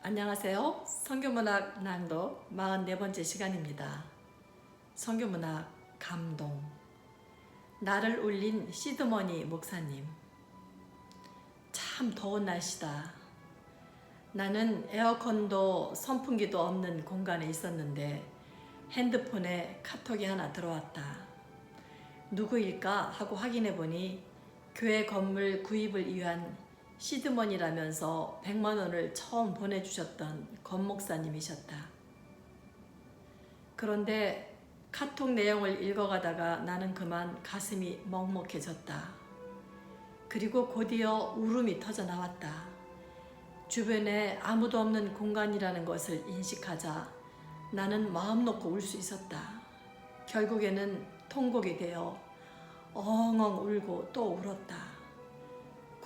안녕하세요. 성교문학 낭독 44번째 시간입니다. 성교문학 감동. 나를 울린 시드머니 목사님. 참 더운 날씨다. 나는 에어컨도 선풍기도 없는 공간에 있었는데 핸드폰에 카톡이 하나 들어왔다. 누구일까 하고 확인해 보니 교회 건물 구입을 위한 시드머니라면서 100만 원을 처음 보내주셨던 권목사님이셨다. 그런데 카톡 내용을 읽어가다가 나는 그만 가슴이 먹먹해졌다. 그리고 곧이어 울음이 터져 나왔다. 주변에 아무도 없는 공간이라는 것을 인식하자 나는 마음 놓고 울 수 있었다. 결국에는 통곡이 되어 엉엉 울고 또 울었다.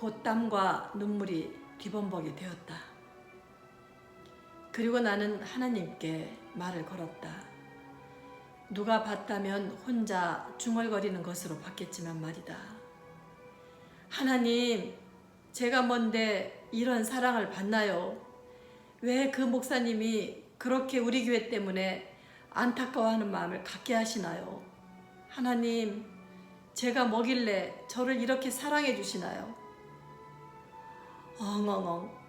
곧 땀과 눈물이 뒤범벅이 되었다. 그리고 나는 하나님께 말을 걸었다. 누가 봤다면 혼자 중얼거리는 것으로 봤겠지만 말이다. 하나님, 제가 뭔데 이런 사랑을 받나요? 왜 그 목사님이 그렇게 우리 교회 때문에 안타까워하는 마음을 갖게 하시나요? 하나님, 제가 뭐길래 저를 이렇게 사랑해 주시나요? 엉엉엉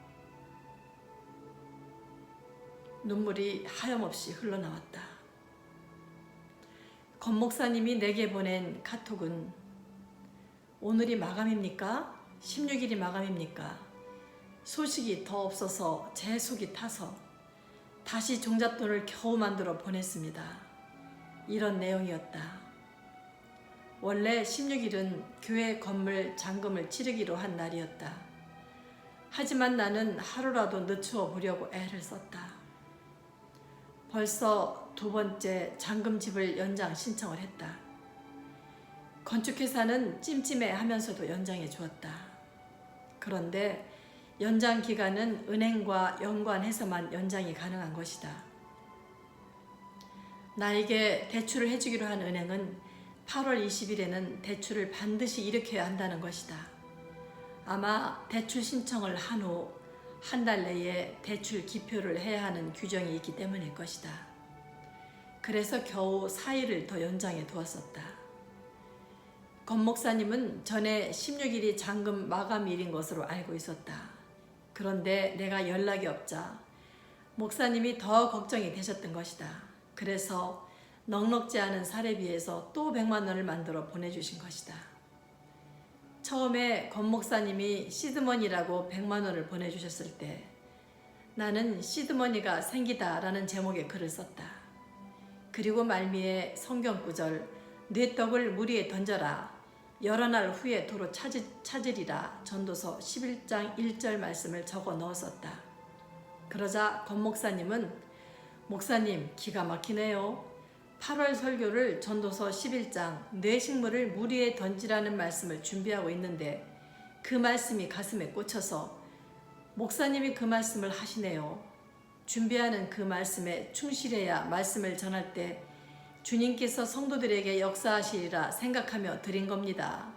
눈물이 하염없이 흘러나왔다. 권 목사님이 내게 보낸 카톡은 오늘이 마감입니까? 16일이 마감입니까? 소식이 더 없어서 제 속이 타서 다시 종잣돈을 겨우 만들어 보냈습니다. 이런 내용이었다. 원래 16일은 교회 건물 잔금을 치르기로 한 날이었다. 하지만 나는 하루라도 늦추어 보려고 애를 썼다. 벌써 두 번째 잔금집을 연장 신청을 했다. 건축회사는 찜찜해 하면서도 연장해 주었다. 그런데 연장 기간은 은행과 연관해서만 연장이 가능한 것이다. 나에게 대출을 해주기로 한 은행은 8월 20일에는 대출을 반드시 일으켜야 한다는 것이다. 아마 대출 신청을 한 후 한 달 내에 대출 기표를 해야 하는 규정이 있기 때문일 것이다. 그래서 겨우 4일을 더 연장해 두었었다. 권 목사님은 전에 16일이 잔금 마감일인 것으로 알고 있었다. 그런데 내가 연락이 없자 목사님이 더 걱정이 되셨던 것이다. 그래서 넉넉지 않은 사례비에서 또 100만 원을 만들어 보내주신 것이다. 처음에 권 목사님이 시드머니라고 100만 원을 보내주셨을 때 나는 시드머니가 생기다라는 제목의 글을 썼다. 그리고 말미에 성경구절 네 떡을 물 위에 던져라 여러 날 후에 도로 찾으리라 전도서 11장 1절 말씀을 적어 넣었었다. 그러자 권 목사님은 목사님 기가 막히네요. 8월 설교를 전도서 11장 내 식물을 물 위에 던지라는 말씀을 준비하고 있는데 그 말씀이 가슴에 꽂혀서 목사님이 그 말씀을 하시네요. 준비하는 그 말씀에 충실해야 말씀을 전할 때 주님께서 성도들에게 역사하시리라 생각하며 드린 겁니다.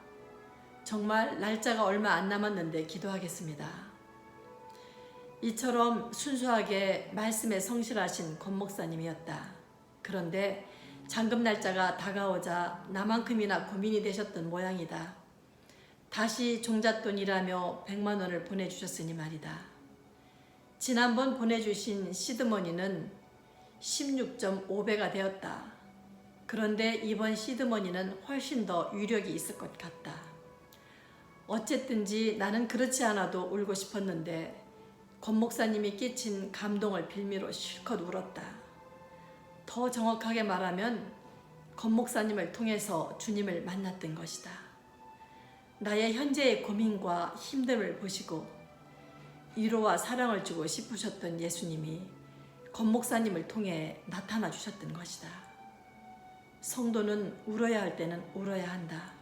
정말 날짜가 얼마 안 남았는데 기도하겠습니다. 이처럼 순수하게 말씀에 성실하신 권 목사님이었다. 그런데 잔금 날짜가 다가오자 나만큼이나 고민이 되셨던 모양이다. 다시 종잣돈이라며 100만 원을 보내주셨으니 말이다. 지난번 보내주신 시드머니는 16.5배가 되었다. 그런데 이번 시드머니는 훨씬 더 위력이 있을 것 같다. 어쨌든지 나는 그렇지 않아도 울고 싶었는데 권 목사님이 끼친 감동을 빌미로 실컷 울었다. 더 정확하게 말하면 권 목사님을 통해서 주님을 만났던 것이다. 나의 현재의 고민과 힘듦을 보시고 위로와 사랑을 주고 싶으셨던 예수님이 권 목사님을 통해 나타나 주셨던 것이다. 성도는 울어야 할 때는 울어야 한다.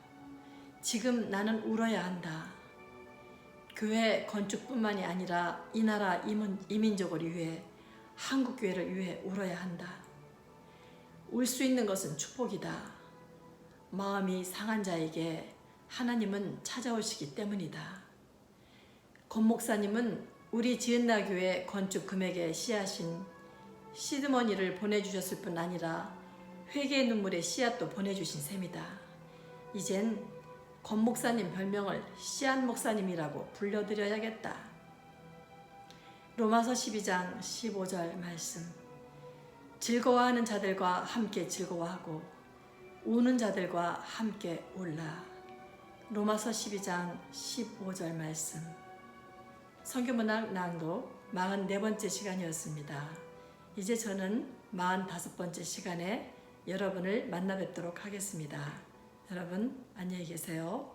지금 나는 울어야 한다. 교회 건축뿐만이 아니라 이 나라 이민족을 위해 한국교회를 위해 울어야 한다. 울 수 있는 것은 축복이다. 마음이 상한 자에게 하나님은 찾아오시기 때문이다. 권 목사님은 우리 지은나교회 건축 금액의 씨앗인 시드머니를 보내주셨을 뿐 아니라 회개의 눈물의 씨앗도 보내주신 셈이다. 이젠 권 목사님 별명을 씨앗 목사님이라고 불러드려야겠다. 로마서 12장 15절 말씀. 즐거워하는 자들과 함께 즐거워하고 우는 자들과 함께 울라. 로마서 12장 15절 말씀. 성경문학 낭독 44번째 시간이었습니다. 이제 저는 45번째 시간에 여러분을 만나 뵙도록 하겠습니다. 여러분 안녕히 계세요.